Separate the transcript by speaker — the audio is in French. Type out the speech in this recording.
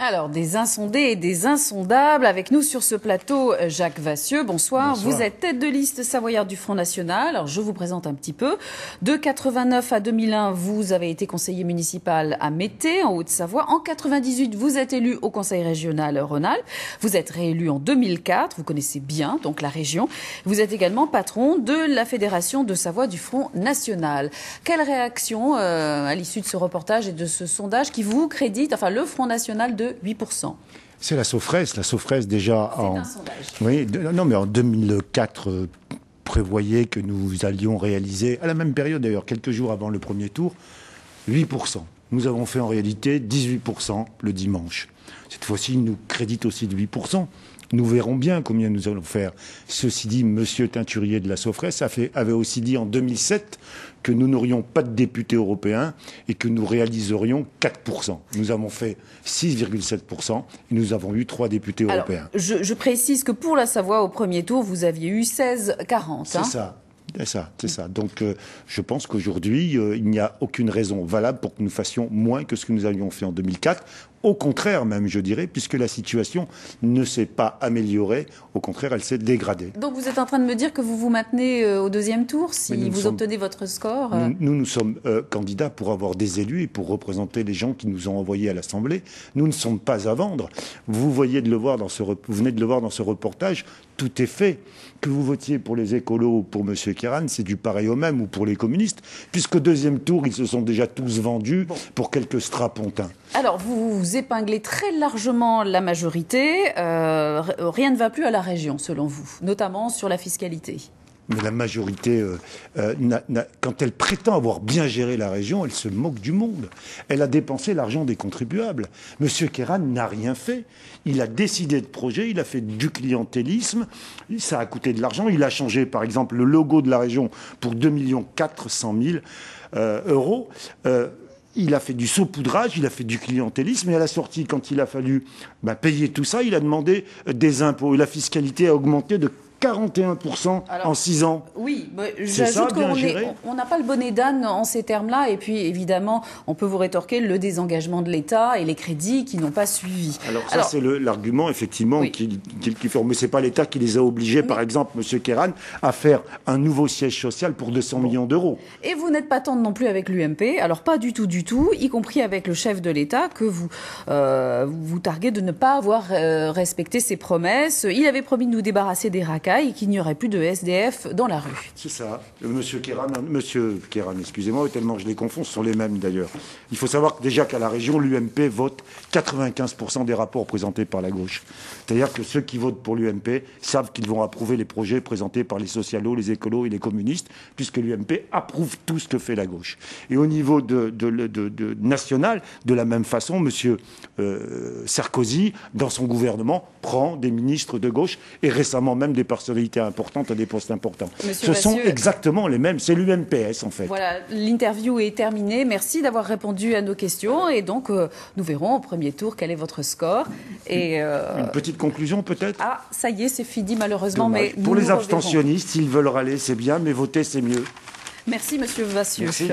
Speaker 1: Alors, des insondés et des insondables. Avec nous sur ce plateau, Jacques Vassieux. Bonsoir. Vous êtes tête de liste savoyarde du Front National. Alors, je vous présente un petit peu. De 89 à 2001, vous avez été conseiller municipal à Mété, en Haute-Savoie. En 98, vous êtes élu au Conseil régional Rhône-Alpes. Vous êtes réélu en 2004. Vous connaissez bien donc la région. Vous êtes également patron de la Fédération de Savoie du Front National. Quelle réaction à l'issue de ce reportage et de ce sondage qui vous crédite, enfin, le Front National de 8%.
Speaker 2: C'est la Sofres déjà
Speaker 1: en... un sondage.
Speaker 2: Oui, non, mais en 2004 prévoyait que nous allions réaliser, à la même période d'ailleurs, quelques jours avant le premier tour, 8%. Nous avons fait en réalité 18% le dimanche. Cette fois-ci, il nous crédite aussi de 8%. Nous verrons bien combien nous allons faire. Ceci dit, M. Teinturier de la Sofres avait aussi dit en 2007 que nous n'aurions pas de députés européens et que nous réaliserions 4%. Nous avons fait 6,7% et nous avons eu 3 députés européens.
Speaker 1: Je précise que pour la Savoie, au premier tour, vous aviez eu 16,40.
Speaker 2: C'est ça. C'est ça. Donc, je pense qu'aujourd'hui, il n'y a aucune raison valable pour que nous fassions moins que ce que nous avions fait en 2004. Au contraire, même, je dirais, puisque la situation ne s'est pas améliorée. Au contraire, elle s'est dégradée.
Speaker 1: Donc, vous êtes en train de me dire que vous vous maintenez au deuxième tour si vous obtenez votre score
Speaker 2: Nous sommes candidats pour avoir des élus et pour représenter les gens qui nous ont envoyés à l'Assemblée. Nous ne sommes pas à vendre. Vous venez de le voir dans ce reportage. Tout est fait. Que vous votiez pour les écolos ou pour M. Kéran, c'est du pareil au même, ou pour les communistes, puisque deuxième tour, ils se sont déjà tous vendus pour quelques strapontins.
Speaker 1: Alors, vous épinglez très largement la majorité. Rien ne va plus à la région, selon vous, notamment sur la fiscalité.
Speaker 2: Mais la majorité, quand elle prétend avoir bien géré la région, elle se moque du monde. Elle a dépensé l'argent des contribuables. M. Kéran n'a rien fait. Il a décidé de projets, il a fait du clientélisme, ça a coûté de l'argent. Il a changé, par exemple, le logo de la région pour 2 400 000 euros. Il a fait du saupoudrage, il a fait du clientélisme, et à la sortie, quand il a fallu payer tout ça, il a demandé des impôts. Et la fiscalité a augmenté de 41% en 6 ans.
Speaker 1: Oui, j'ajoute qu'on n'a pas le bonnet d'âne en ces termes-là. Et puis, évidemment, on peut vous rétorquer le désengagement de l'État et les crédits qui n'ont pas suivi.
Speaker 2: Alors c'est l'argument, effectivement, qu'il fait. Mais ce n'est pas l'État qui les a obligés, par exemple, M. Kéran, à faire un nouveau siège social pour 200 millions d'euros.
Speaker 1: Et vous n'êtes pas tendre non plus avec l'UMP. Alors, pas du tout, y compris avec le chef de l'État, que vous targuez de ne pas avoir respecté ses promesses. Il avait promis de nous débarrasser des racailles et qu'il n'y aurait plus de SDF dans la rue.
Speaker 2: C'est ça. Monsieur Kéran, excusez-moi, tellement je les confonds, ce sont les mêmes d'ailleurs. Il faut savoir déjà qu'à la région, l'UMP vote 95% des rapports présentés par la gauche. C'est-à-dire que ceux qui votent pour l'UMP savent qu'ils vont approuver les projets présentés par les socialos, les écolos et les communistes, puisque l'UMP approuve tout ce que fait la gauche. Et au niveau national, de la même façon, monsieur Sarkozy, dans son gouvernement, prend des ministres de gauche et récemment même des personnalités importantes à des postes importants. Ce sont exactement les mêmes. C'est l'UMPS, en fait.
Speaker 1: Voilà, l'interview est terminée. Merci d'avoir répondu à nos questions. Et donc, nous verrons au premier tour quel est votre score. Et
Speaker 2: une petite conclusion, peut-être?
Speaker 1: Ah, ça y est, c'est fini, malheureusement.
Speaker 2: Mais pour les abstentionnistes, s'ils veulent râler, c'est bien, mais voter, c'est mieux.
Speaker 1: Merci, monsieur Vassieux.
Speaker 2: Merci.